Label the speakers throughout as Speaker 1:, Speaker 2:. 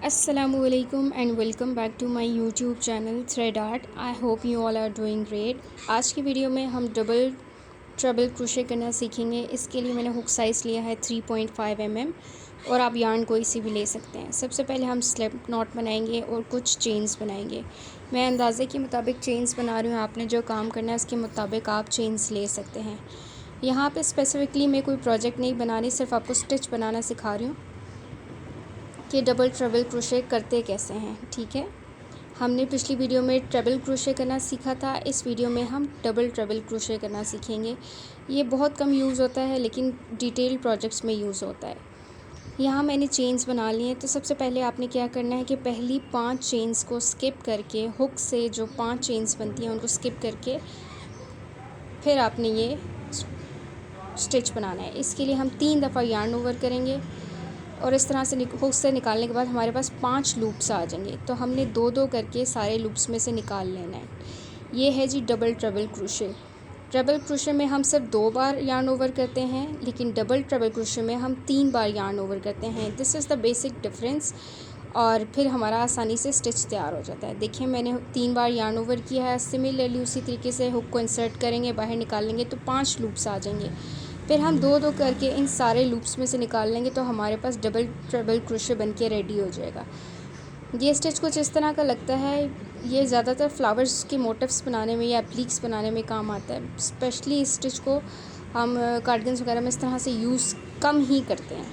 Speaker 1: Assalamualaikum and welcome back to my YouTube channel Thread Art. I hope you all are doing great. आज की video में हम double treble crochet करना सीखेंगे। इसके लिए मैंने हुक साइज़ लिया है 3.5 mm और आप यार्न कोई सी भी ले सकते हैं। सबसे पहले हम स्लिप नॉट बनाएंगे और कुछ चेन्स बनाएंगे। मैं अंदाज़े के मुताबिक चेन्स बना रही हूँ, आपने जो काम करना है उसके मुताबिक आप चेन्स ले सकते हैं। यहाँ पे स्पेसिफ़िकली मैं कोई प्रोजेक्ट नहीं बना रही, सिर्फ आपको स्टिच बनाना सिखा रही हूँ कि डबल ट्रबल क्रोशे करते कैसे हैं। ठीक है, हमने पिछली वीडियो में ट्रबल क्रोशे करना सीखा था, इस वीडियो में हम डबल ट्रबल क्रोशे करना सीखेंगे। ये बहुत कम यूज़ होता है लेकिन डिटेल प्रोजेक्ट्स में यूज़ होता है। यहाँ मैंने चेन्स बना लिए हैं, तो सबसे पहले आपने क्या करना है कि पहली 5 चेन्स को स्किप करके, हुक से जो 5 चेन्स बनती हैं उनको स्किप करके फिर आपने ये स्टिच बनाना है। इसके लिए हम 3 दफ़ा यार्न ओवर करेंगे और इस तरह से हुक से निकालने के बाद हमारे पास 5 लूप्स आ जाएंगे। तो हमने 2-2 करके सारे लूप्स में से निकाल लेना है। ये है जी double treble crochet. Treble crochet में हम सिर्फ 2 बार यार्न ओवर करते हैं, लेकिन डबल ट्रबल क्रोशे में हम 3 बार यार्न ओवर करते हैं। This is the basic difference और फिर हमारा आसानी से स्टिच तैयार हो जाता है। देखिए मैंने 3 बार यार्न ओवर किया है। सिमिलरली उसी तरीके से हुक को इंसर्ट करेंगे, बाहर निकालेंगे तो 5 लूप्स आ जाएंगे। फिर हम 2-2 करके इन सारे लूप्स में से निकाल लेंगे तो हमारे पास डबल ट्रबल क्रोशे बन के रेडी हो जाएगा। ये स्टिच कुछ इस तरह का लगता है। ये ज़्यादातर फ्लावर्स के मोटिव्स बनाने में या एप्लिक्स बनाने में काम आता है। स्पेशली इस स्टिच को हम कार्डिगन्स वगैरह में इस तरह से यूज़ कम ही करते हैं,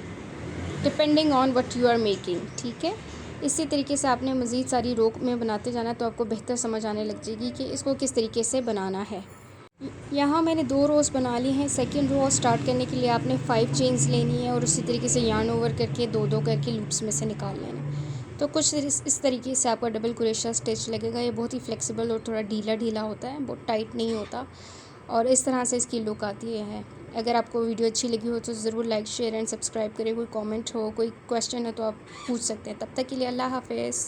Speaker 1: depending on what you are making. ठीक है, इसी तरीके से आपने मज़ीद सारी रो में बनाते जाना तो आपको बेहतर समझ आने लग जाएगी कि इसको किस तरीके से बनाना है। यहाँ मैंने 2 रोज़ बना ली हैं। सेकंड रो स्टार्ट करने के लिए आपने 5 चेन्स लेनी है और उसी तरीके से यार्न ओवर करके 2-2 करके लूप्स में से निकाल लेना। तो कुछ इस तरीके से आपका डबल क्रोशा स्टिच लगेगा। ये बहुत ही फ्लेक्सिबल और थोड़ा ढीला ढीला होता है, बहुत टाइट नहीं होता और इस तरह से इसकी लुक आती है। अगर आपको वीडियो अच्छी लगी हो तो ज़रूर लाइक, शेयर एंड सब्सक्राइब करें। कोई कॉमेंट हो, कोई क्वेश्चन हो तो आप पूछ सकते हैं। तब तक के लिए अल्लाह हाफ़िज़।